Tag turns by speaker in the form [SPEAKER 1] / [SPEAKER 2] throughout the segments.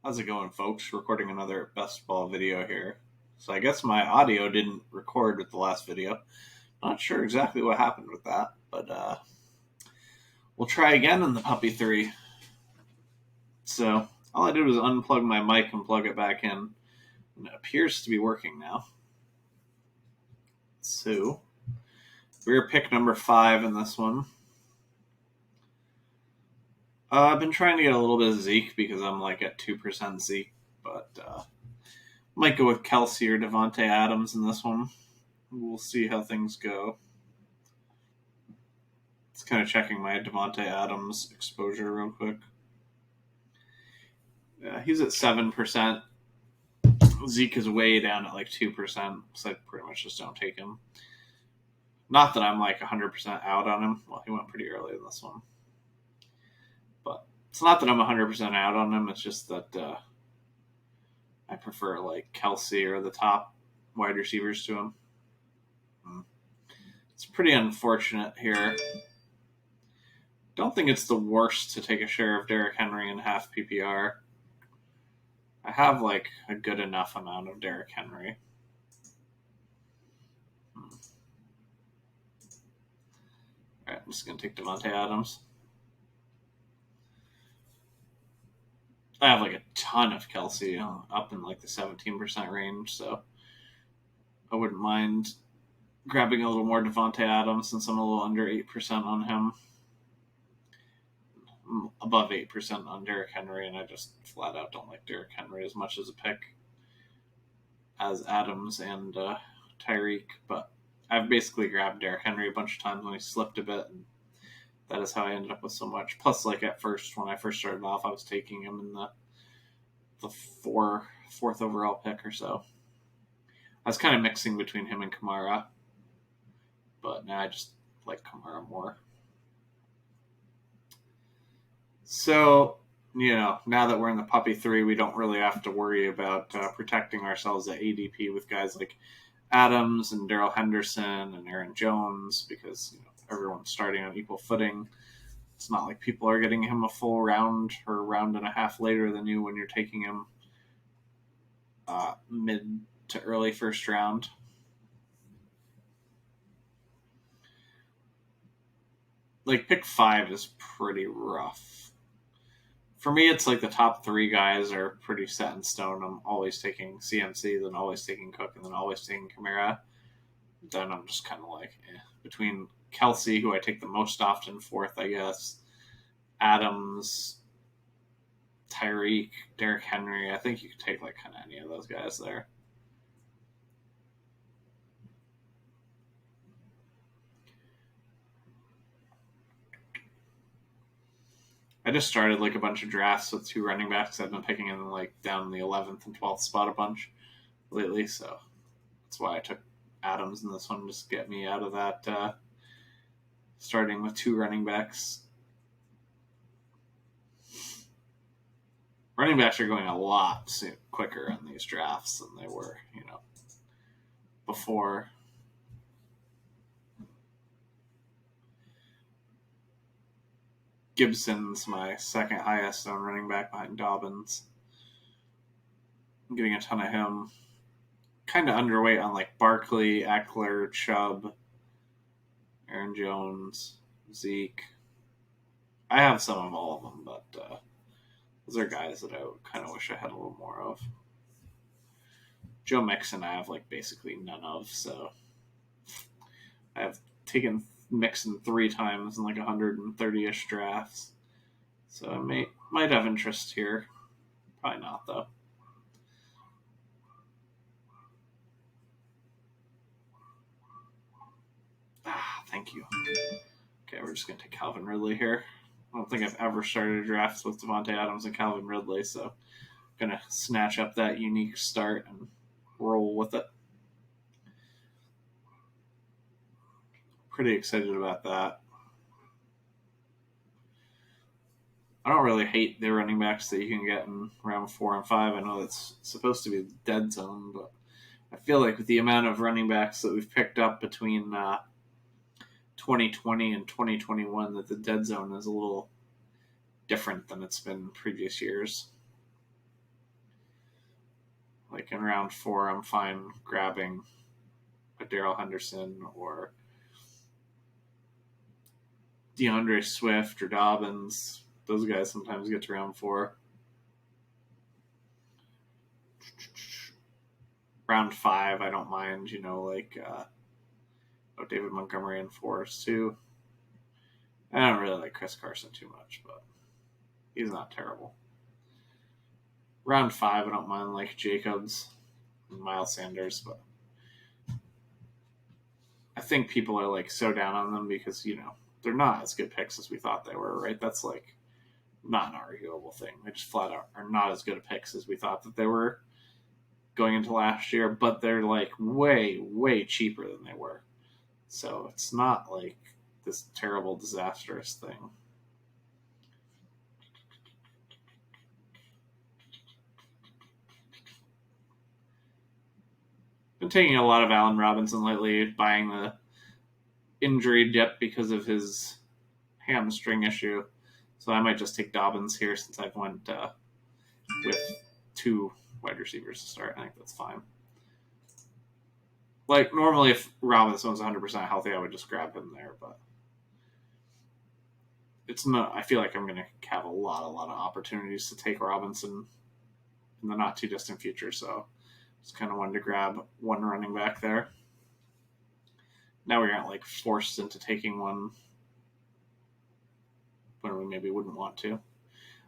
[SPEAKER 1] How's it going, folks? Recording another best ball video here. So I guess my audio didn't record with the last video. Not sure exactly what happened with that, but we'll try again in the Puppy3. So all I did was unplug my mic and plug it back in, and it appears to be working now. So we're pick number 5 in this one. I've been trying to get a little bit of Zeke because I'm like at 2% Zeke, but might go with Kelsey or Devontae Adams in this one. We'll see how things go. It's kind of checking my Devontae Adams exposure real quick. He's at 7%. Zeke is way down at like 2%, so I pretty much just don't take him. Not that I'm like 100% out on him. Well, he went pretty early in this one. But it's not that I'm 100% out on him. It's just that I prefer like Kelsey or the top wide receivers to him. It's pretty unfortunate here. Don't think it's the worst to take a share of Derrick Henry in half PPR. I have like a good enough amount of Derrick Henry. All right, I'm just going to take Devontae Adams. I have like a ton of Kelsey, up in like the 17% range, so I wouldn't mind grabbing a little more Devontae Adams since I'm a little under 8% on him. I'm above 8% on Derrick Henry, and I just flat out don't like Derrick Henry as much as a pick as Adams and Tyreek, but I've basically grabbed Derrick Henry a bunch of times when he slipped a bit, and that is how I ended up with so much. Plus, like at first, when I first started off, I was taking him in the fourth overall pick or so. I was kind of mixing between him and Kamara, but now I just like Kamara more. So, now that we're in the Puppy3, we don't really have to worry about protecting ourselves at ADP with guys like Adams and Darrell Henderson and Aaron Jones because everyone's starting on equal footing. It's not like people are getting him a full round or a round and a half later than you when you're taking him mid to early first round. Like pick 5 is pretty rough. For me, it's like the top 3 guys are pretty set in stone. I'm always taking CMC, then always taking Cook, and then always taking Kamara. Then I'm just kind of like, between Kelsey, who I take the most often, 4th, I guess, Adams, Tyreek, Derrick Henry. I think you could take like kind of any of those guys there. I just started like a bunch of drafts with 2 running backs. I've been picking in like down the 11th and 12th spot a bunch lately, so that's why I took Adams in this one, just to get me out of that starting with 2 running backs. Running backs are going a lot quicker in these drafts than they were, before. Gibson's my second highest on running back behind Dobbins. I'm getting a ton of him. Kind of underweight on like Barkley, Eckler, Chubb, Aaron Jones, Zeke. I have some of all of them, but those are guys that I kind of wish I had a little more of. Joe Mixon I have like basically none of, so I have taken Mixon 3 times in like 130-ish drafts. So I might have interest here. Probably not, though. Thank you. Okay, we're just going to take Calvin Ridley here. I don't think I've ever started drafts with Devontae Adams and Calvin Ridley, so I'm going to snatch up that unique start and roll with it. Pretty excited about that. I don't really hate the running backs that you can get in round 4 and 5. I know that's supposed to be the dead zone, but I feel like with the amount of running backs that we've picked up between 2020 and 2021, that the dead zone is a little different than it's been in previous years. like in round 4, I'm fine grabbing a Darrell Henderson or DeAndre Swift or Dobbins. Those guys sometimes get to round 4. Round 5, I don't mind, like David Montgomery and Forrest too. I don't really like Chris Carson too much, but he's not terrible. Round 5, I don't mind like Jacobs and Miles Sanders, but I think people are like so down on them because, they're not as good picks as we thought they were, right? That's like not an arguable thing. They just flat out are not as good of picks as we thought that they were going into last year, but they're like way, way cheaper than they were. So it's not like this terrible, disastrous thing. Been taking a lot of Allen Robinson lately, buying the injury dip because of his hamstring issue. So I might just take Dobbins here since I've went with 2 wide receivers to start. I think that's fine. Like, normally if Robinson was 100% healthy, I would just grab him there, but it's not. I feel like I'm going to have a lot of opportunities to take Robinson in the not too distant future, so just kind of wanted to grab one running back there. Now we're not like forced into taking one when we maybe wouldn't want to. I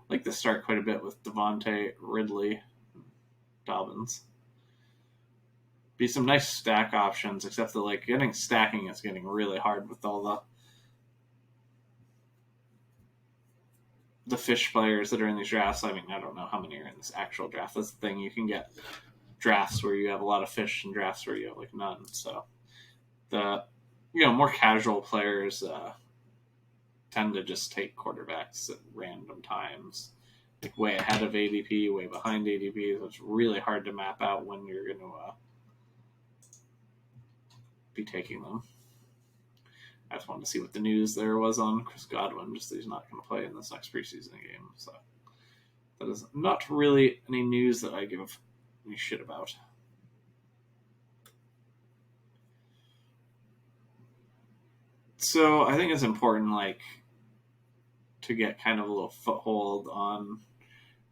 [SPEAKER 1] like to start quite a bit with Devontae, Ridley, Dobbins. Be some nice stack options, except that like stacking is getting really hard with all the fish players that are in these drafts. I mean, I don't know how many are in this actual draft. That's the thing. You can get drafts where you have a lot of fish and drafts where you have like none. So the more casual players tend to just take quarterbacks at random times, like way ahead of ADP, way behind ADP. So it's really hard to map out when you're going to be taking them. I just wanted to see what the news there was on Chris Godwin, just that he's not going to play in this next preseason game. So that is not really any news that I give any shit about. So I think it's important, like, to get kind of a little foothold on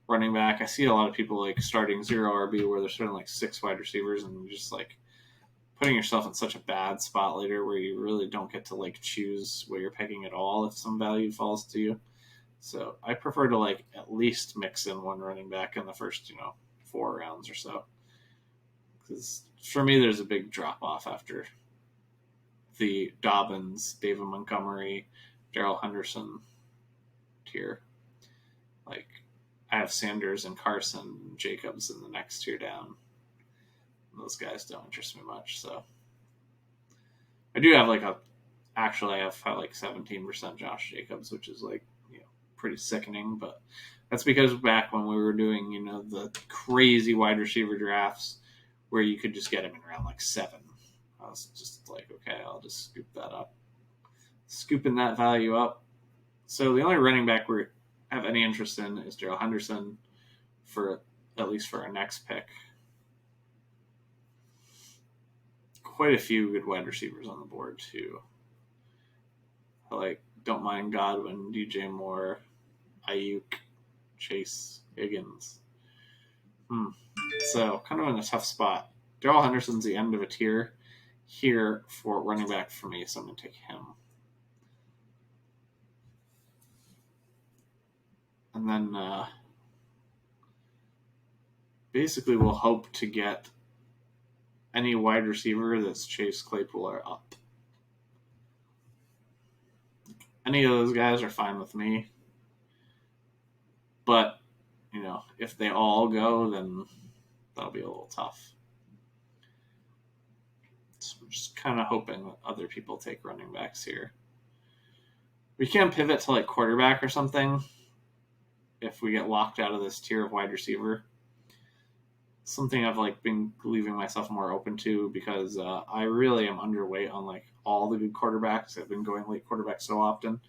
[SPEAKER 1] running back. I see a lot of people like starting 0 RB where they're starting like 6 wide receivers and just like putting yourself in such a bad spot later where you really don't get to like choose where you're picking at all if some value falls to you. So I prefer to like at least mix in one running back in the first 4 rounds or so, because for me there's a big drop off after the Dobbins, David Montgomery, Darrell Henderson tier. Like I have Sanders and Carson and Jacobs in the next tier down. Those guys don't interest me much, so I do have like I have like 17% Josh Jacobs, which is like pretty sickening, but that's because back when we were doing the crazy wide receiver drafts where you could just get him in around like 7, I was just like, okay, I'll just scoop that up, scooping that value up. So the only running back we have any interest in is Darrell Henderson for at least for our next pick. Quite a few good wide receivers on the board too. I don't mind Godwin, DJ Moore, Ayuk, Chase, Higgins. So kind of in a tough spot. Darrell Henderson's the end of a tier here for running back for me, so I'm going to take him. And then basically we'll hope to get any wide receiver that's Chase Claypool or up. Any of those guys are fine with me. But, if they all go, then that'll be a little tough. So I'm just kind of hoping that other people take running backs here. We can pivot to like quarterback or something if we get locked out of this tier of wide receiver. Something I've like been leaving myself more open to because I really am underweight on like all the good quarterbacks. I've been going late quarterback so often.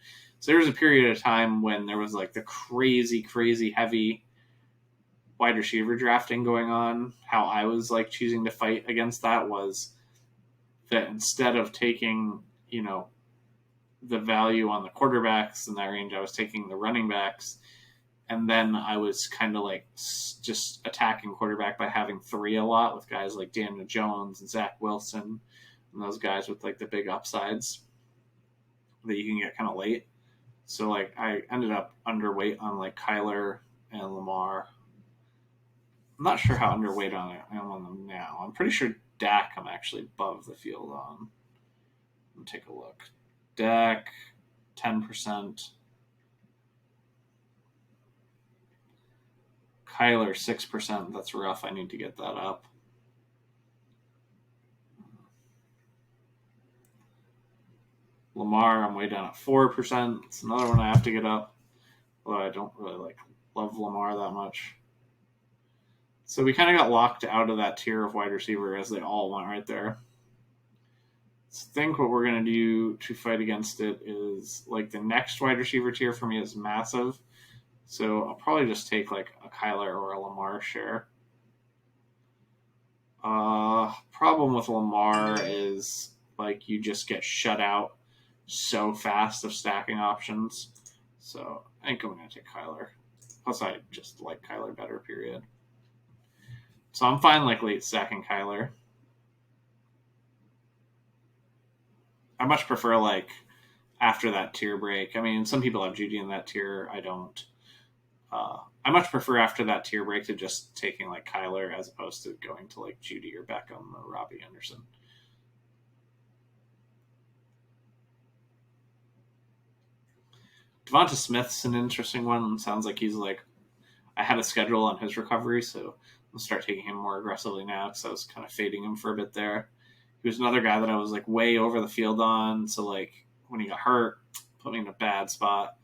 [SPEAKER 1] So there was a period of time when there was like the crazy heavy wide receiver drafting going on, how I was like choosing to fight against that was that instead of taking, the value on the quarterbacks in that range, I was taking the running backs. And then I was kind of like just attacking quarterback by having 3 a lot with guys like Daniel Jones and Zach Wilson and those guys with like the big upsides that you can get kind of late. So like I ended up underweight on like Kyler and Lamar. I'm not sure how underweight I am on them now. I'm pretty sure Dak I'm actually above the field on. Let me take a look. Dak, 10%. Kyler, 6%. That's rough. I need to get that up. Lamar, I'm way down at 4%. It's another one I have to get up. Although I don't really love Lamar that much. So we kind of got locked out of that tier of wide receiver as they all went right there. So I think what we're going to do to fight against it is like the next wide receiver tier for me is massive. So I'll probably just take like a Kyler or a Lamar share. Problem with Lamar is like you just get shut out so fast of stacking options. So I think I'm going to take Kyler. Plus I just like Kyler better, period. So I'm fine like late stacking Kyler. I much prefer like after that tier break. I mean, some people have Judy in that tier. I don't. I much prefer after that tier break to just taking like Kyler as opposed to going to like Judy or Beckham or Robbie Anderson. Devonta Smith's an interesting one. Sounds like he's like I had a schedule on his recovery, so I'll start taking him more aggressively now because I was kind of fading him for a bit there. He was another guy that I was like way over the field on, so like when he got hurt, put me in a bad spot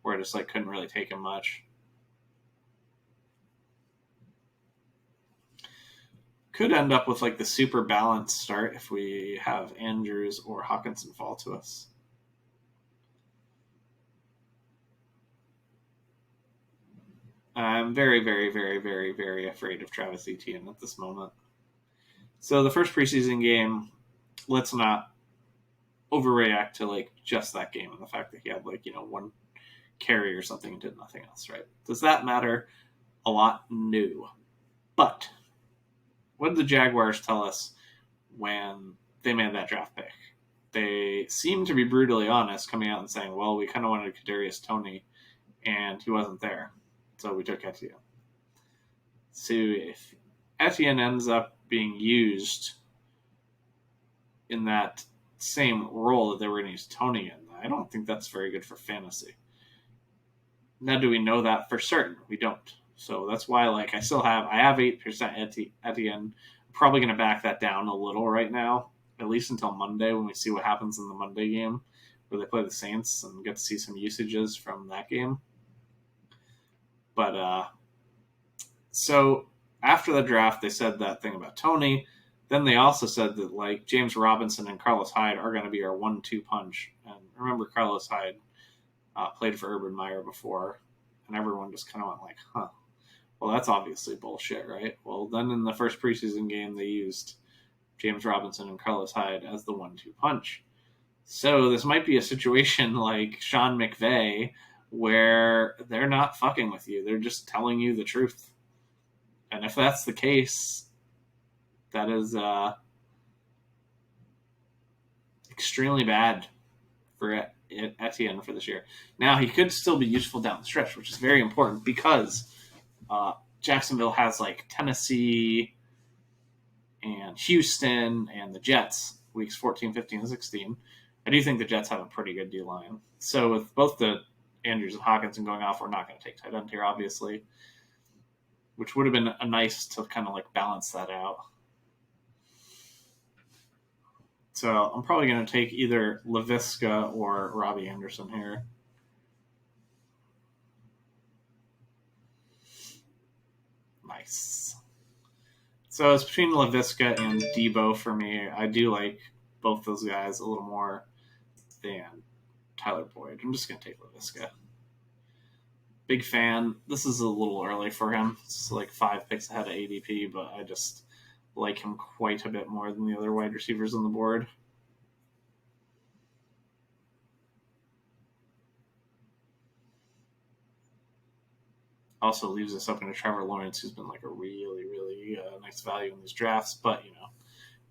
[SPEAKER 1] where I just like couldn't really take him much. Could end up with like the super balanced start if we have Andrews or Hawkinson fall to us. I'm very, very, very, very, very afraid of Travis Etienne at this moment. So the first preseason game, let's not overreact to like just that game and the fact that he had like, one carry or something and did nothing else, right? Does that matter a lot? No. But what did the Jaguars tell us when they made that draft pick? They seemed to be brutally honest, coming out and saying, well, we kind of wanted Kadarius Toney, and he wasn't there. So we took Etienne. So if Etienne ends up being used in that same role that they were going to use Toney in, I don't think that's very good for fantasy. Now, do we know that for certain? We don't. So that's why, like, I have 8% Etienne. I'm probably going to back that down a little right now, at least until Monday when we see what happens in the Monday game where they play the Saints and get to see some usages from that game. But, so after the draft, they said that thing about Toney. Then they also said that, like, James Robinson and Carlos Hyde are going to be our 1-2 punch. And remember, Carlos Hyde played for Urban Meyer before, and everyone just kind of went like, huh, well, that's obviously bullshit, right? Well, then in the first preseason game, they used James Robinson and Carlos Hyde as the 1-2 punch. So this might be a situation like Sean McVay where they're not fucking with you. They're just telling you the truth. And if that's the case, that is extremely bad for Etienne for this year. Now, he could still be useful down the stretch, which is very important because Jacksonville has like Tennessee and Houston and the Jets weeks 14, 15, and 16. I do think the Jets have a pretty good D-line. So with both the Andrews and Hawkinson going off, we're not going to take tight end here, obviously, which would have been a nice to kind of like balance that out. So I'm probably going to take either Laviska or Robbie Anderson here. Nice. So it's between Laviska and Debo for me. I do like both those guys a little more than Tyler Boyd. I'm just going to take Laviska. Big fan. This is a little early for him. It's like 5 picks ahead of ADP, but I just like him quite a bit more than the other wide receivers on the board. Also leaves us open to Trevor Lawrence, who's been like a really, really nice value in these drafts. But,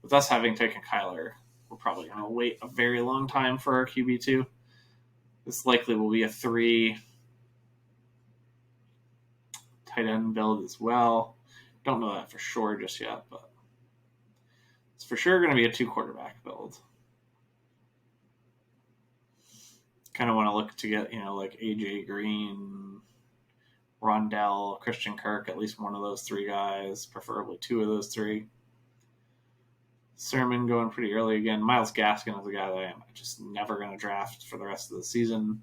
[SPEAKER 1] with us having taken Kyler, we're probably going to wait a very long time for our QB2. This likely will be a 3 tight end build as well. Don't know that for sure just yet, but it's for sure going to be a 2 quarterback build. Kind of want to look to get, like AJ Green, Rondell, Christian Kirk, at least one of those 3 guys, preferably 2 of those 3. Sermon going pretty early again. Myles Gaskin is a guy that I'm just never going to draft for the rest of the season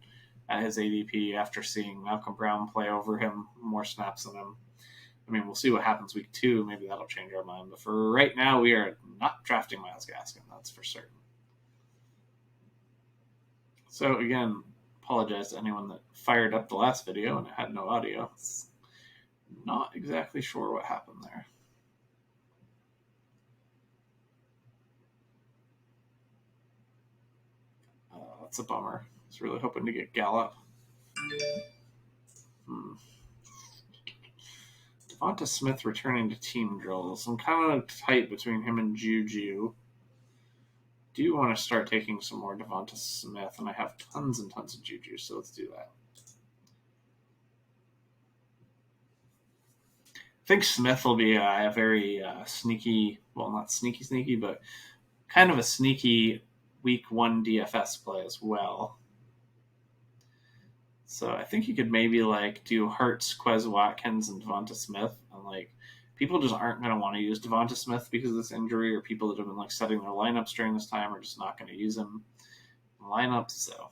[SPEAKER 1] at his ADP after seeing Malcolm Brown play over him more snaps than him. I mean, we'll see what happens week 2. Maybe that'll change our mind. But for right now, we are not drafting Myles Gaskin. That's for certain. So, again, apologize to anyone that fired up the last video and it had no audio. It's not exactly sure what happened there. That's a bummer. I was really hoping to get Gallup. Devonta Smith returning to team drills. I'm kind of tight between him and Juju. Do want to start taking some more Devonta Smith, and I have tons and tons of Juju, so let's do that. I think Smith will be a very sneaky, well, not sneaky, but kind of a sneaky week 1 DFS play as well. So I think you could maybe like do Hurts, Quez Watkins, and Devonta Smith, and like people just aren't going to want to use Devonta Smith because of this injury, or people that have been like setting their lineups during this time are just not going to use him in lineups. So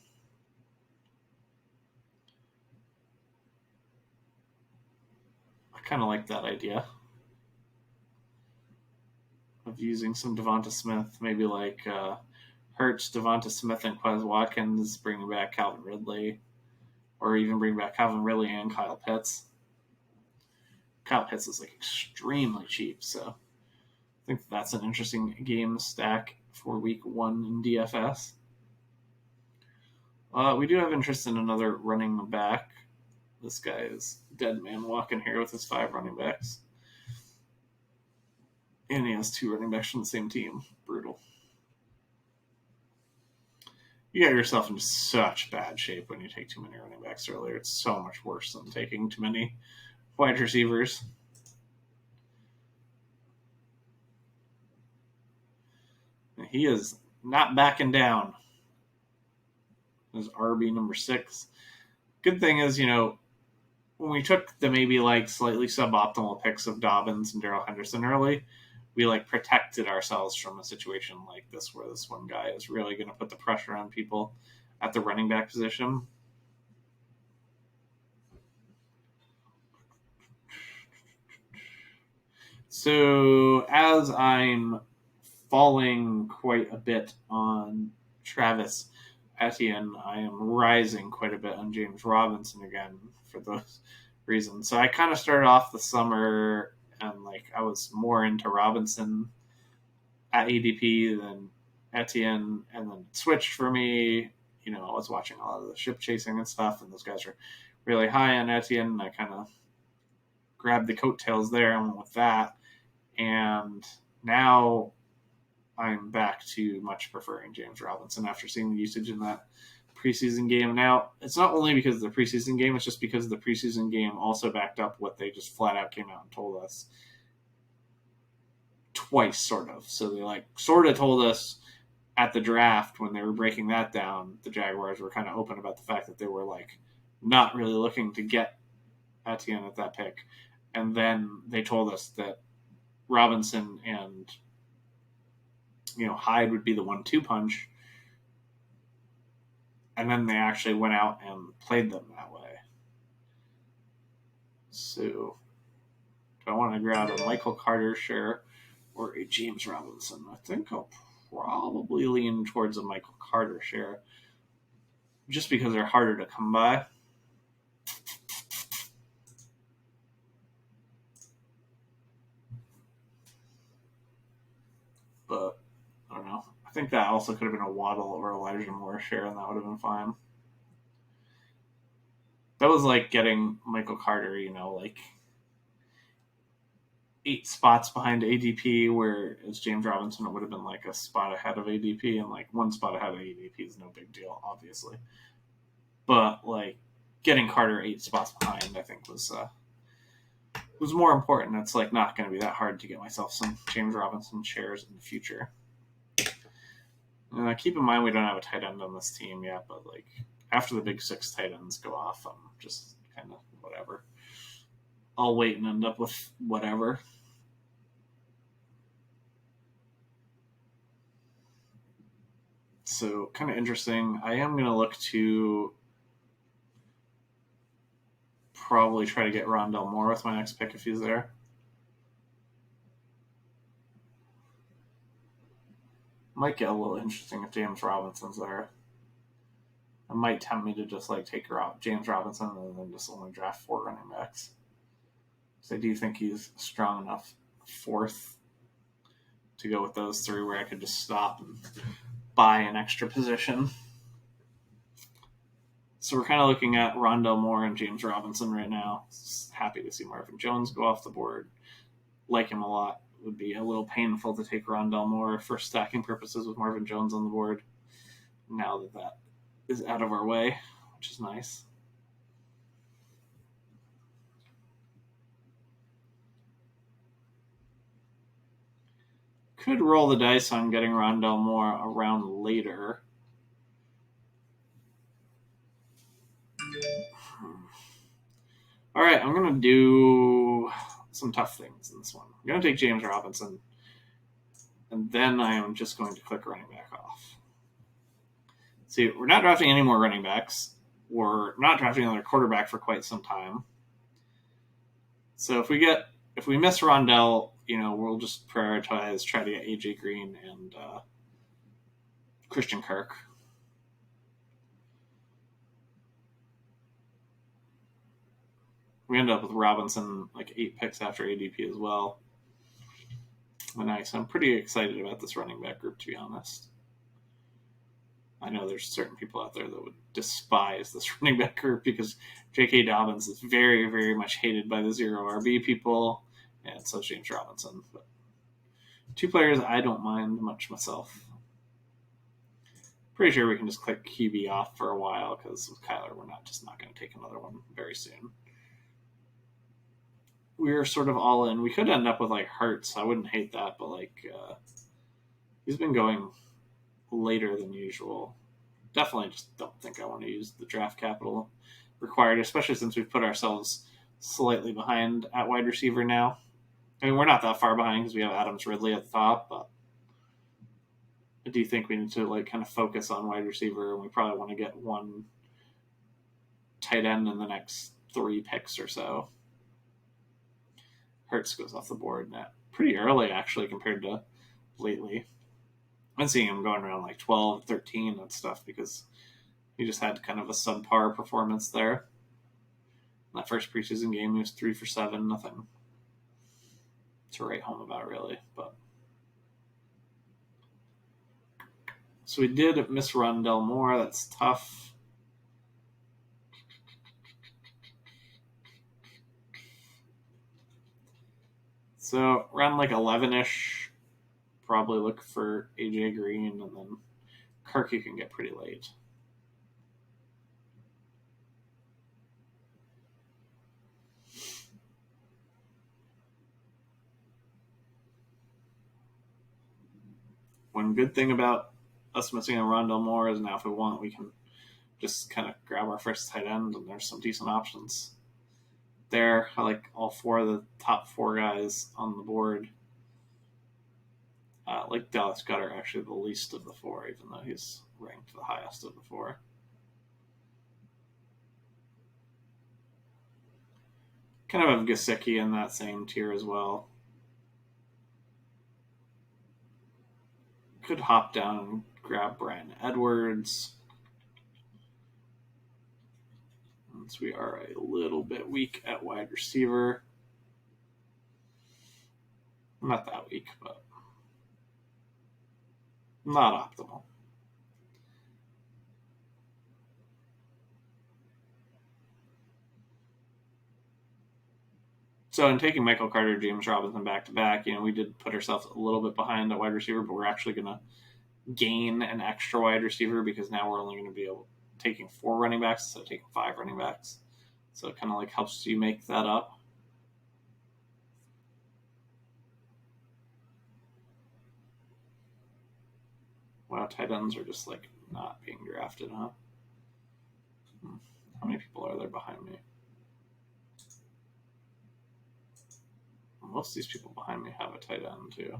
[SPEAKER 1] I kind of like that idea of using some Devonta Smith, maybe like Hurts, Devonta Smith, and Quez Watkins, bringing back Calvin Ridley, or even bring back Calvin Ridley and Kyle Pitts. Kyle Pitts is like extremely cheap, so I think that's an interesting game stack for week 1 in DFS. We do have interest in another running back. This guy is dead man walking here with his 5 running backs. And he has 2 running backs from the same team. Brutal. You get yourself into such bad shape when you take too many running backs earlier. It's so much worse than taking too many wide receivers. He is not backing down. His RB number 6. Good thing is, when we took the maybe like slightly suboptimal picks of Dobbins and Darrell Henderson early, we like protected ourselves from a situation like this where this one guy is really going to put the pressure on people at the running back position. So as I'm falling quite a bit on Travis Etienne, I am rising quite a bit on James Robinson again for those reasons. So I kind of started off the summer and like I was more into Robinson at ADP than Etienne, and then it switched for me. I was watching a lot of the ship chasing and stuff, and those guys are really high on Etienne, and I kind of grabbed the coattails there and went with that. And now I'm back to much preferring James Robinson after seeing the usage in that preseason game. Now, it's not only because of the preseason game, it's just because the preseason game also backed up what they just flat out came out and told us twice, sort of. So they like sort of told us at the draft when they were breaking that down, the Jaguars were kind of open about the fact that they were like not really looking to get Etienne at that pick. And then they told us that Robinson and Hyde would be the 1-2 punch. And then they actually went out and played them that way. So, do I want to grab a Michael Carter share or a James Robinson? I think I'll probably lean towards a Michael Carter share just because they're harder to come by. but I don't know. I think that also could have been a Waddle or Elijah Moore share, and that would have been fine. That was like getting Michael Carter, like 8 spots behind ADP, whereas James Robinson it would have been like a spot ahead of ADP, and like 1 spot ahead of ADP is no big deal, obviously. But like getting Carter 8 spots behind, I think was more important. It's like not going to be that hard to get myself some James Robinson shares in the future. Keep in mind we don't have a tight end on this team yet, but like after the big 6 tight ends go off, I'm just kind of whatever. I'll wait and end up with whatever. So kind of interesting. I am going to look to probably try to get Rondell Moore with my next pick if he's there. Might get a little interesting if James Robinson's there. It might tempt me to just like take James Robinson and then just only draft 4 running backs. So I do think he's strong enough 4th to go with those 3 where I could just stop and buy an extra position. So we're kind of looking at Rondell Moore and James Robinson right now. Happy to see Marvin Jones go off the board. Like him a lot. It would be a little painful to take Rondell Moore for stacking purposes with Marvin Jones on the board. Now that is out of our way, which is nice. Could roll the dice on getting Rondell Moore around later. All right, I'm going to do some tough things in this one. I'm going to take James Robinson, and then I am just going to click running back off. See, we're not drafting any more running backs. We're not drafting another quarterback for quite some time. So if we miss Rondell, we'll just prioritize try to get AJ Green and Christian Kirk. We end up with Robinson like 8 picks after ADP as well. Nice. I'm pretty excited about this running back group, to be honest. I know there's certain people out there that would despise this running back group because J.K. Dobbins is very, very much hated by the 0 RB people, and so is James Robinson. But 2 players I don't mind much myself. Pretty sure we can just click QB off for a while because with Kyler, we're not going to take another one very soon. We're sort of all in. We could end up with like Hurts. I wouldn't hate that, but like he's been going later than usual. Definitely just don't think I want to use the draft capital required, especially since we've put ourselves slightly behind at wide receiver now. I mean, we're not that far behind because we have Adams Ridley at the top, but I do think we need to like kind of focus on wide receiver, and we probably want to get 1 tight end in the next 3 picks or so. Hurts goes off the board pretty early, actually, compared to lately. I've been seeing him going around like 12, 13 and stuff because he just had kind of a subpar performance there. In that first preseason game, he was 3 for 7, nothing to write home about, really. But so we did miss Rondell Moore. That's tough. So around like 11-ish, probably look for AJ Green, and then Kirk you can get pretty late. One good thing about us missing a Rondell Moore is now if we want, we can just kind of grab our first tight end, and there's some decent options there. I like all 4 of the top 4 guys on the board. Like Dallas Goedert, actually the least of the 4, even though he's ranked the highest of the 4. Kind of have Gesicki in that same tier as well. Could hop down and grab Brandon Edwards. Since we are a little bit weak at wide receiver. Not that weak, but Not optimal. So in taking Michael Carter, James Robinson back to back, we did put ourselves a little bit behind at wide receiver, but we're actually going to gain an extra wide receiver because now we're only going to be taking 4 running backs instead of taking 5 running backs. So it kind of like helps you make that up. Wow, tight ends are just like not being drafted, huh? How many people are there behind me? Most of these people behind me have a tight end too.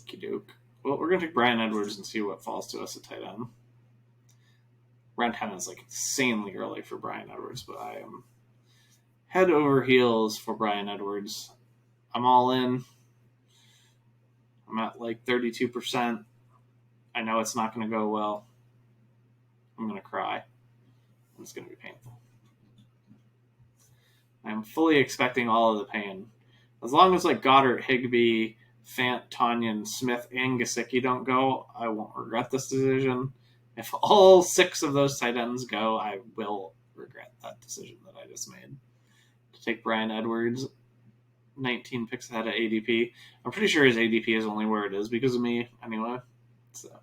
[SPEAKER 1] Okey-doke. Well, we're going to take Bryan Edwards and see what falls to us at tight end. Round 10 is like insanely early for Bryan Edwards, but I am head over heels for Bryan Edwards. I'm all in. I'm at like 32%. I know it's not going to go well. I'm going to cry. It's going to be painful. I'm fully expecting all of the pain. As long as like Goddard, Higbee, Fant, Tanyan, Smith, and Gesicki don't go, I won't regret this decision. If all 6 of those tight ends go, I will regret that decision that I just made. To take Bryan Edwards, 19 picks ahead of ADP. I'm pretty sure his ADP is only where it is because of me anyway. So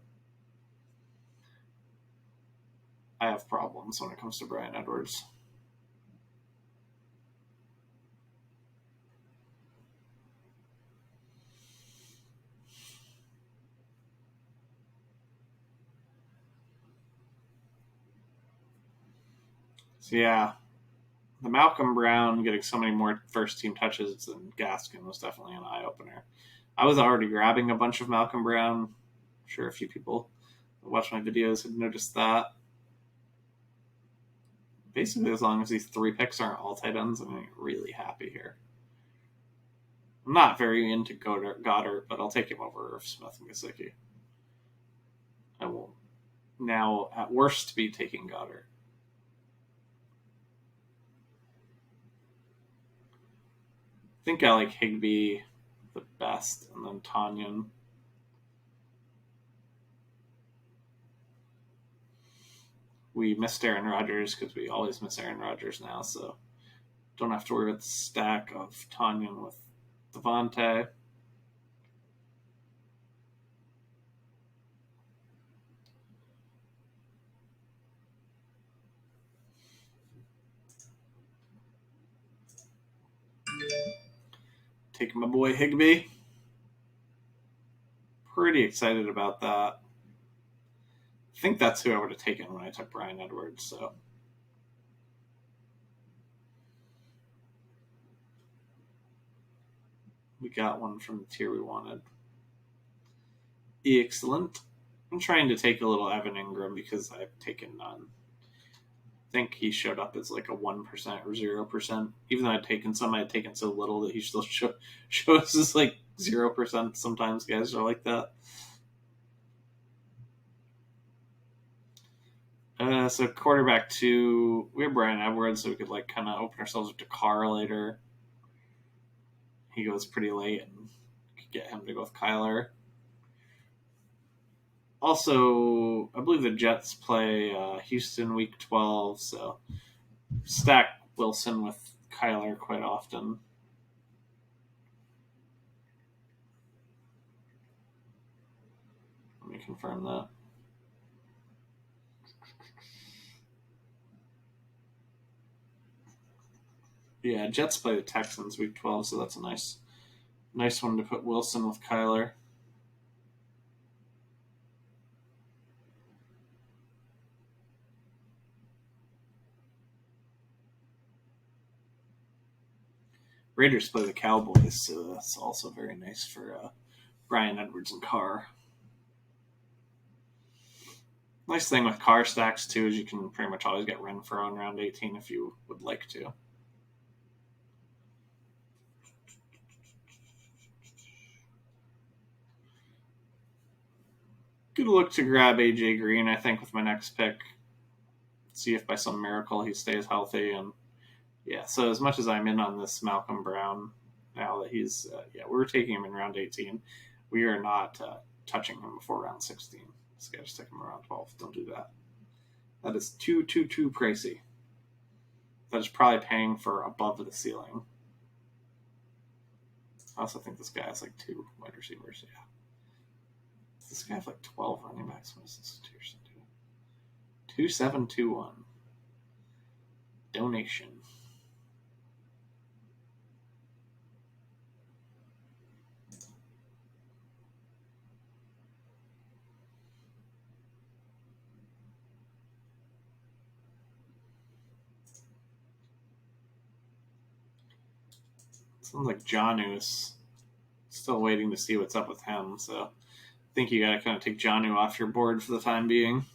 [SPEAKER 1] I have problems when it comes to Bryan Edwards. So yeah, the Malcolm Brown getting so many more first team touches than Gaskin was definitely an eye opener. I was already grabbing a bunch of Malcolm Brown. I'm sure a few people that watch my videos had noticed that. Basically, as long as these 3 picks aren't all tight ends, I'm really happy here. I'm not very into Goddard, but I'll take him over Smith and Gesicki. I will now, at worst, be taking Goddard. I think I like Higbee the best, and then Tanyan. We missed Aaron Rodgers because we always miss Aaron Rodgers now, so don't have to worry about the stack of Tanyan with Devontae. Taking my boy Higbee. Pretty excited about that. I think that's who I would have taken when I took Bryan Edwards, so. We got one from the tier we wanted. Excellent. I'm trying to take a little Evan Ingram because I've taken none. I think he showed up as like a 1% or 0%. Even though I'd taken some, I had taken so little that he still shows as like 0%. Sometimes guys are like that. So quarterback 2, we have Bryan Edwards, so we could like kind of open ourselves up to Carr later. He goes pretty late and could get him to go with Kyler. Also, I believe the Jets play Houston week 12, so stack Wilson with Kyler quite often. Let me confirm that. Yeah, Jets play the Texans week 12, so that's a nice one to put Wilson with Kyler. Raiders play the Cowboys, so that's also very nice for Bryan Edwards and Carr. Nice thing with Carr stacks, too, is you can pretty much always get Renfrow in round 18 if you would like to. Gonna look to grab AJ Green, I think, with my next pick. See if by some miracle he stays healthy and Yeah, so as much as I'm in on this Malcolm Brown, now that he's, we were taking him in round 18. We are not touching him before round 16. This guy just take him around 12. Don't do that. That is too pricey. That is probably paying for above the ceiling. I also think this guy has like 2 wide receivers. Yeah. Does this guy have like 12 running backs? What is this? 2721. Donation. Sounds like Jonnu is still waiting to see what's up with him, so I think you got to kind of take Jonnu off your board for the time being.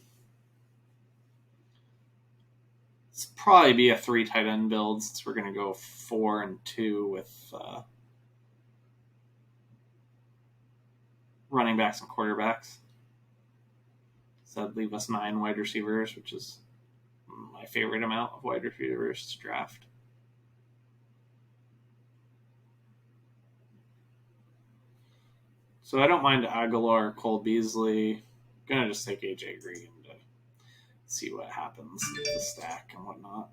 [SPEAKER 1] It's probably be a 3 tight end build since we're going to go 4 and 2 with running backs and quarterbacks. So that'd leave us 9 wide receivers, which is my favorite amount of wide receivers to draft. So I don't mind Aguilar or Cole Beasley. Gonna just take AJ Green to see what happens with the stack and whatnot.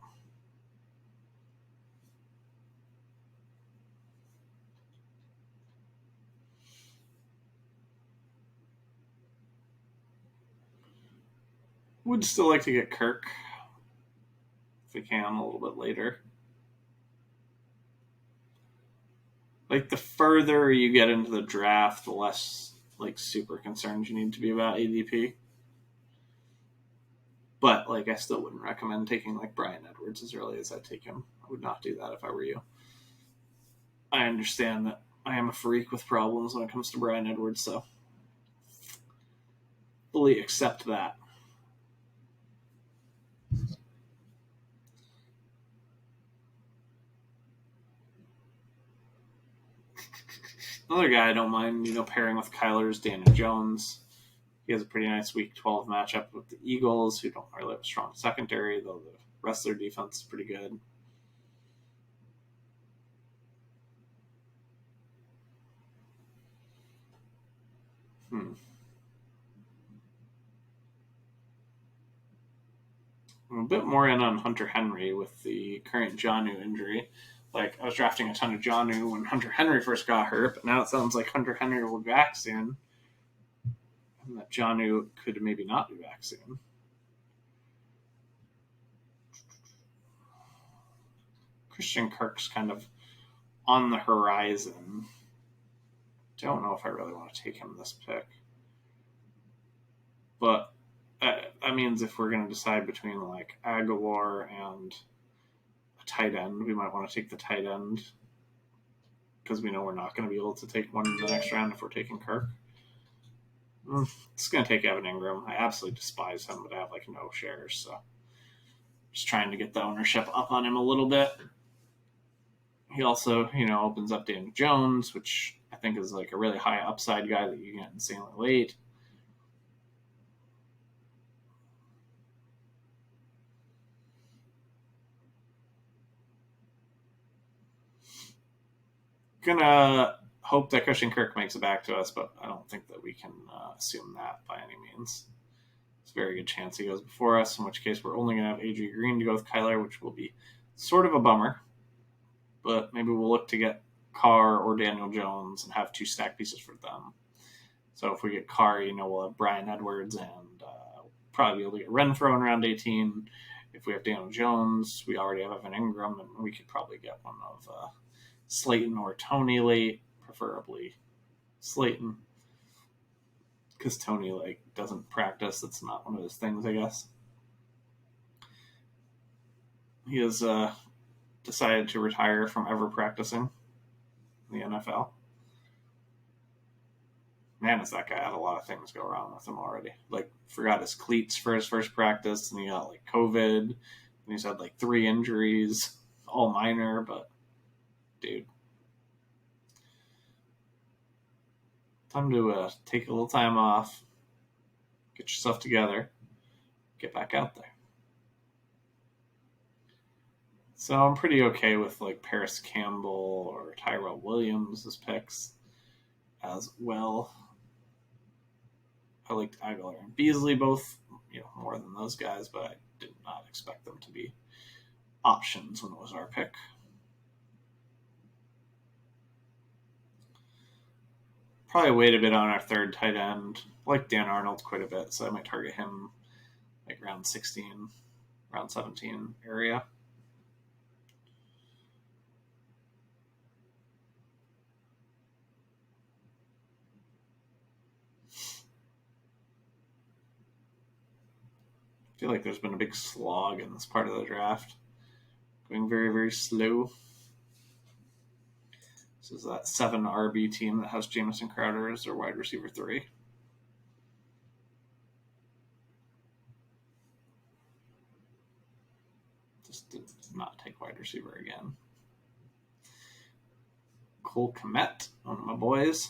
[SPEAKER 1] Would still like to get Kirk if we can a little bit later. Like the further you get into the draft, the less like super concerned you need to be about ADP. But like I still wouldn't recommend taking like Bryan Edwards as early as I take him. I would not do that if I were you. I understand that I am a freak with problems when it comes to Bryan Edwards, so fully accept that. Another guy I don't mind, pairing with Kyler is Daniel Jones. He has a pretty nice Week 12 matchup with the Eagles, who don't really have a strong secondary, though the rest of their defense is pretty good. I'm a bit more in on Hunter Henry with the current Jonnu injury. Like, I was drafting a ton of Jonnu when Hunter Henry first got hurt, but now it sounds like Hunter Henry will be back soon. And that Jonnu could maybe not be back soon. Christian Kirk's kind of on the horizon. Don't know if I really want to take him this pick. But that means if we're going to decide between like Aguilar and a tight end, we might want to take the tight end because we know we're not going to be able to take one in the next round if we're taking Kirk. It's going to take Evan Ingram. I absolutely despise him, but I have like no shares, so just trying to get the ownership up on him a little bit. He also, opens up Daniel Jones, which I think is like a really high upside guy that you get insanely late. Gonna hope that Christian Kirk makes it back to us, but I don't think that we can assume that by any means. It's a very good chance he goes before us, in which case we're only going to have AJ Green to go with Kyler, which will be sort of a bummer. But maybe we'll look to get Carr or Daniel Jones and have 2 stack pieces for them. So if we get Carr, we'll have Bryan Edwards and probably be able to get Renfro in round 18. If we have Daniel Jones, we already have Evan Ingram, and we could probably get one of Slayton or Tony late, preferably Slayton, because Tony doesn't practice. It's not one of his things, I guess. He has decided to retire from ever practicing in the NFL. Man, has that guy had a lot of things go wrong with him already. Forgot his cleats for his first practice, and he got COVID, and he's had 3 injuries, all minor, but dude, time to take a little time off, get yourself together, get back out there. So I'm pretty okay with like Paris Campbell or Tyrell Williams as picks as well. I liked Aguilar and Beasley both, more than those guys, but I did not expect them to be options when it was our pick. Probably wait a bit on our third tight end. I like Dan Arnold quite a bit, so I might target him like round 16, round 17 area. I feel like there's been a big slog in this part of the draft. Going very, very slow. This is that 7 RB team that has Jamison Crowder as their wide receiver 3. Just did not take wide receiver again. Cole Kmet, one of my boys,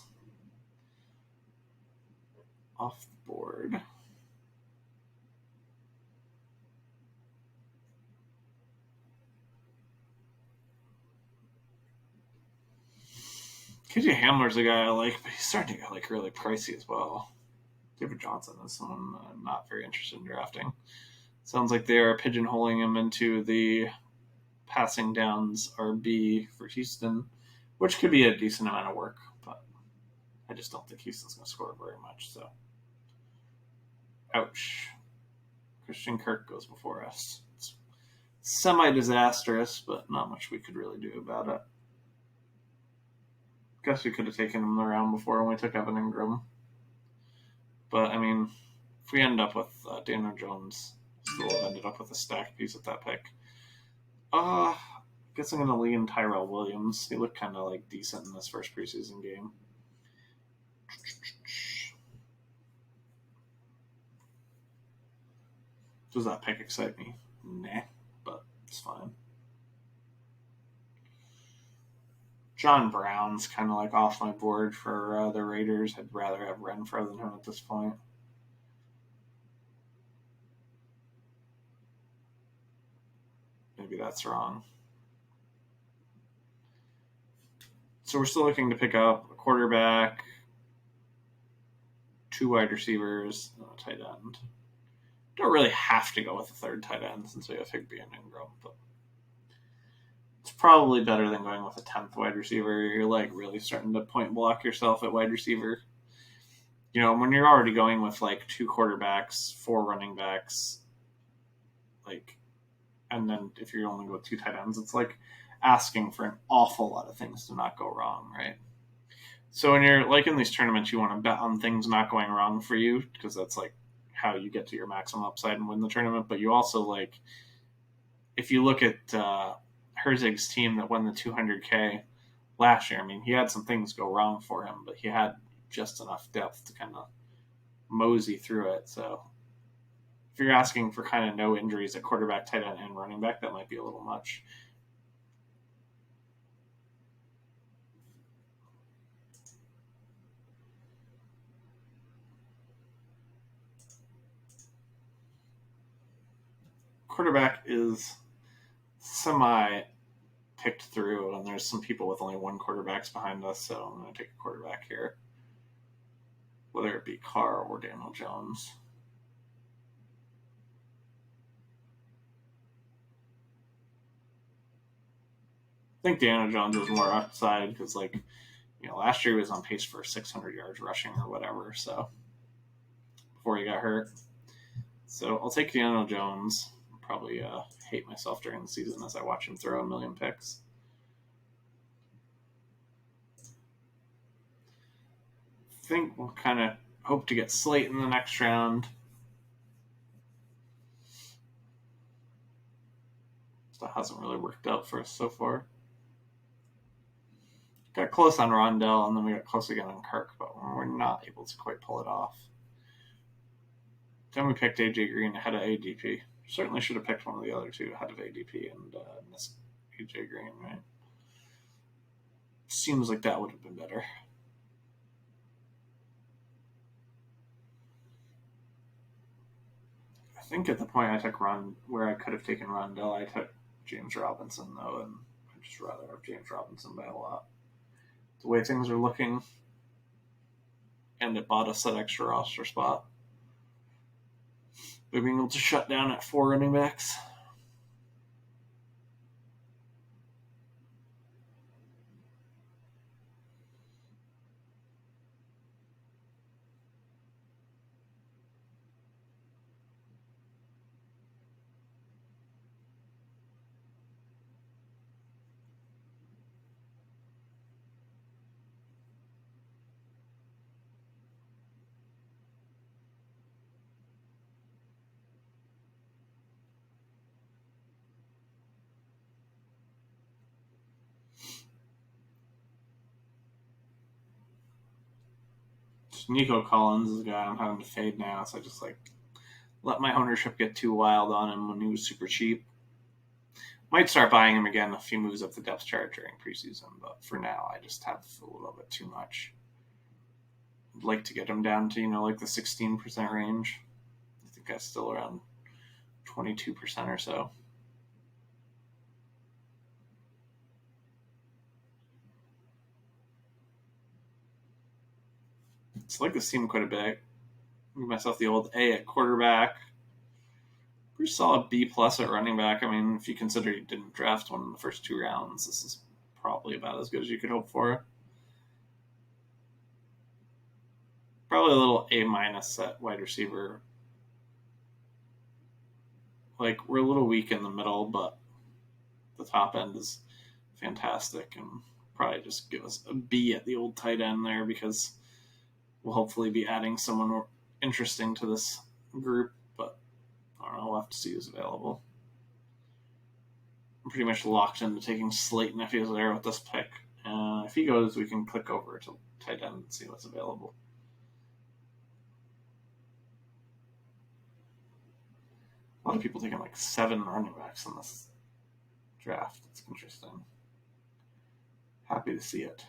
[SPEAKER 1] off the board. KJ Hamler's a guy I like, but he's starting to get like really pricey as well. David Johnson is someone I'm not very interested in drafting. Sounds like they are pigeonholing him into the passing downs RB for Houston, which could be a decent amount of work, but I just don't think Houston's going to score very much. So, ouch. Christian Kirk goes before us. It's semi-disastrous, but not much we could really do about it. Guess we could have taken him the round before when we took Evan Ingram. But, I mean, if we end up with Daniel Jones, still have ended up with a stacked piece at that pick. I guess I'm going to lean Tyrell Williams. He looked kind of like decent in this first preseason game. Does that pick excite me? Nah, but it's fine. John Brown's kind of like off my board for the Raiders. I'd rather have Renfro than him at this point. Maybe that's wrong. So we're still looking to pick up a quarterback, 2 wide receivers, and a tight end. Don't really have to go with a third tight end since we have Higbee and Ingram, but it's probably better than going with a 10th wide receiver. You're like really starting to point block yourself at wide receiver. When you're already going with like 2 quarterbacks, 4 running backs, and then if you're only with 2 tight ends, it's like asking for an awful lot of things to not go wrong, right? So when you're like in these tournaments, you want to bet on things not going wrong for you because that's like how you get to your maximum upside and win the tournament. But you also like, if you look at Herzig's team that won the 200K last year, I mean, he had some things go wrong for him, but he had just enough depth to kind of mosey through it. So if you're asking for kind of no injuries at quarterback, tight end, and running back, that might be a little much. Quarterback is semi picked through, and there's some people with only 1 quarterbacks behind us, so I'm going to take a quarterback here, whether it be Carr or Daniel Jones. I think Daniel Jones was more upside because, last year he was on pace for 600 yards rushing or whatever, so before he got hurt. So I'll take Daniel Jones. I'll probably hate myself during the season as I watch him throw a million picks. I think we'll kind of hope to get Slate in the next round. That hasn't really worked out for us so far. Got close on Rondell, and then we got close again on Kirk, but we're not able to quite pull it off. Then we picked AJ Green ahead of ADP. Certainly should have picked one of the other 2 ahead of ADP and missed AJ Green, right? Seems like that would have been better. I think at the point I took where I could have taken Rondell, I took James Robinson, though, and I'd just rather have James Robinson by a lot. The way things are looking, and it bought us that extra roster spot. By being able to shut down at 4 running backs. Nico Collins is a guy I'm having to fade now, so I just let my ownership get too wild on him when he was super cheap. Might start buying him again if he moves up the depth chart during preseason, but for now I just have a little bit too much. I'd like to get him down to, the 16% range. I think that's still around 22% or so. So I like this team quite a bit. Give myself the old A at quarterback. Pretty solid B plus at running back. I mean, if you consider you didn't draft one in the first 2 rounds, this is probably about as good as you could hope for. Probably a little A minus at wide receiver. We're a little weak in the middle, but the top end is fantastic, and probably just give us a B at the old tight end there, because we'll hopefully be adding someone interesting to this group, but I don't know, we'll have to see who's available. I'm pretty much locked into taking Slayton if he's there with this pick. If he goes, we can click over to tight end and see what's available. A lot of people taking 7 running backs in this draft. It's interesting. Happy to see it.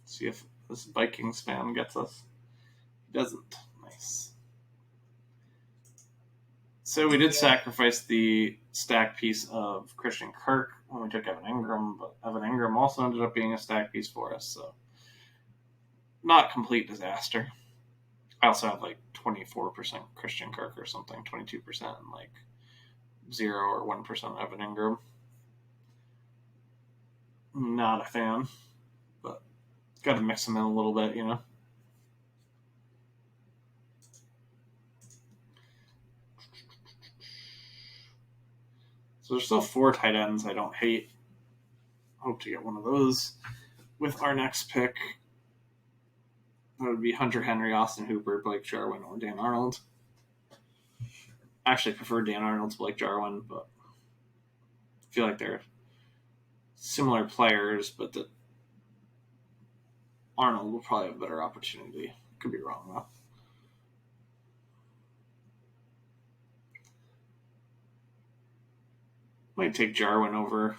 [SPEAKER 1] See if this Vikings fan gets us. He doesn't. Nice. So we did sacrifice the stack piece of Christian Kirk when we took Evan Ingram, but Evan Ingram also ended up being a stack piece for us, so not complete disaster. I also have 24% Christian Kirk or something, 22%, and 0 or 1% Evan Ingram. Not a fan, but got to mix them in a little bit, So there's still 4 tight ends I don't hate. Hope to get one of those with our next pick. That would be Hunter Henry, Austin Hooper, Blake Jarwin, or Dan Arnold. I actually prefer Dan Arnold to Blake Jarwin, but I feel like they're similar players, but that Arnold will probably have a better opportunity. Could be wrong, though. Might take Jarwin over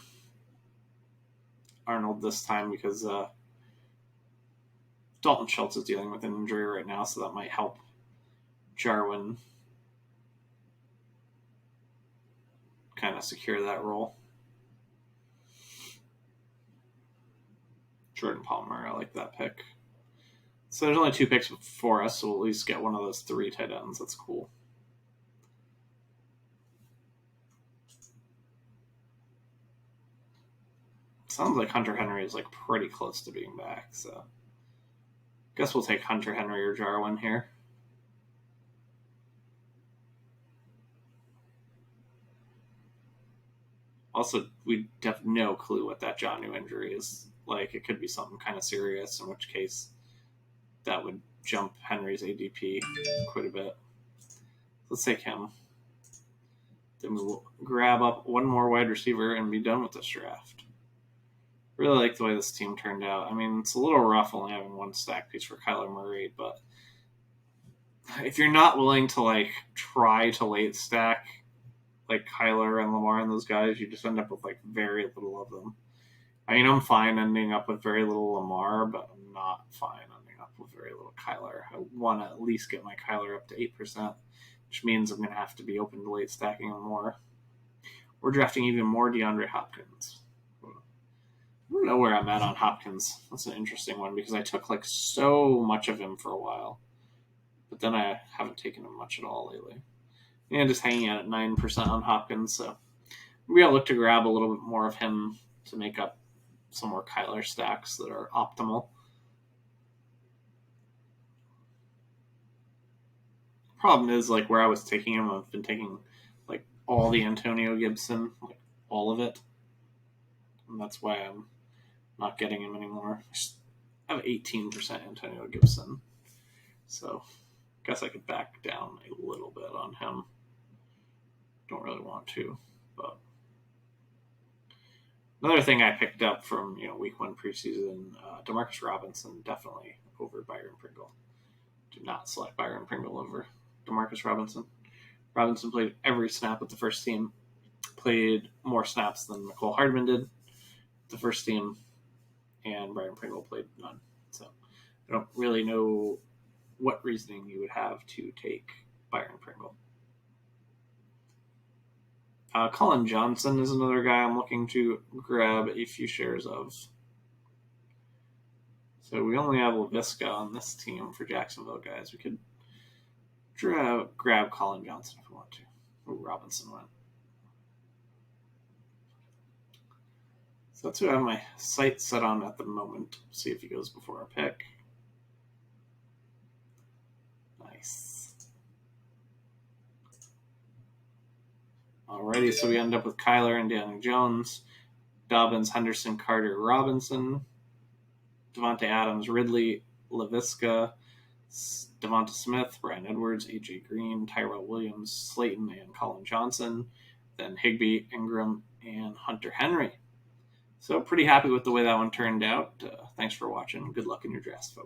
[SPEAKER 1] Arnold this time because Dalton Schultz is dealing with an injury right now, so that might help Jarwin kind of secure that role. Jordan Palmer, I like that pick. So there's only 2 picks for us, so we'll at least get one of those 3 tight ends. That's cool. Sounds like Hunter Henry is pretty close to being back, so guess we'll take Hunter Henry or Jarwin here. Also, we have no clue what that Jonnu injury is. It could be something kind of serious, in which case that would jump Henry's ADP quite a bit. Let's take him. Then we'll grab up one more wide receiver and be done with this draft. Really like the way this team turned out. I mean, it's a little rough only having 1 stack piece for Kyler Murray, but if you're not willing to try to late stack Kyler and Lamar and those guys, you just end up with very little of them. I mean, I'm fine ending up with very little Lamar, but I'm not fine ending up with very little Kyler. I want to at least get my Kyler up to 8%, which means I'm going to have to be open to late stacking him more. We're drafting even more DeAndre Hopkins. I don't know where I'm at on Hopkins. That's an interesting one because I took like so much of him for a while, but then I haven't taken him much at all lately. And just hanging out at 9% on Hopkins, so maybe I'll look to grab a little bit more of him to make up some more Kyler stacks that are optimal. Problem is, like, where I was taking him, I've been taking like all the Antonio Gibson, like all of it, and that's why I'm not getting him anymore. I have 18% Antonio Gibson, so I guess I could back down a little bit on him. Don't really want to, but another thing I picked up from week 1 preseason, Demarcus Robinson definitely over Byron Pringle. Do not select Byron Pringle over Demarcus Robinson. Robinson played every snap with the first team, played more snaps than Mecole Hardman did with the first team, and Byron Pringle played none. So I don't really know what reasoning you would have to take Byron Pringle. Colin Johnson is another guy I'm looking to grab a few shares of. So we only have LaVisca on this team for Jacksonville guys. We could grab Colin Johnson if we want to. Ooh, Robinson went. So that's who I have my sight set on at the moment. See if he goes before our pick. Nice. Alrighty, so we end up with Kyler and Daniel Jones, Dobbins, Henderson, Carter, Robinson, Devontae Adams, Ridley, LaVisca, Devonta Smith, Brian Edwards, AJ Green, Tyrell Williams, Slayton, and Colin Johnson, then Higbee, Ingram, and Hunter Henry. So pretty happy with the way that one turned out. Thanks for watching. Good luck in your drafts, folks.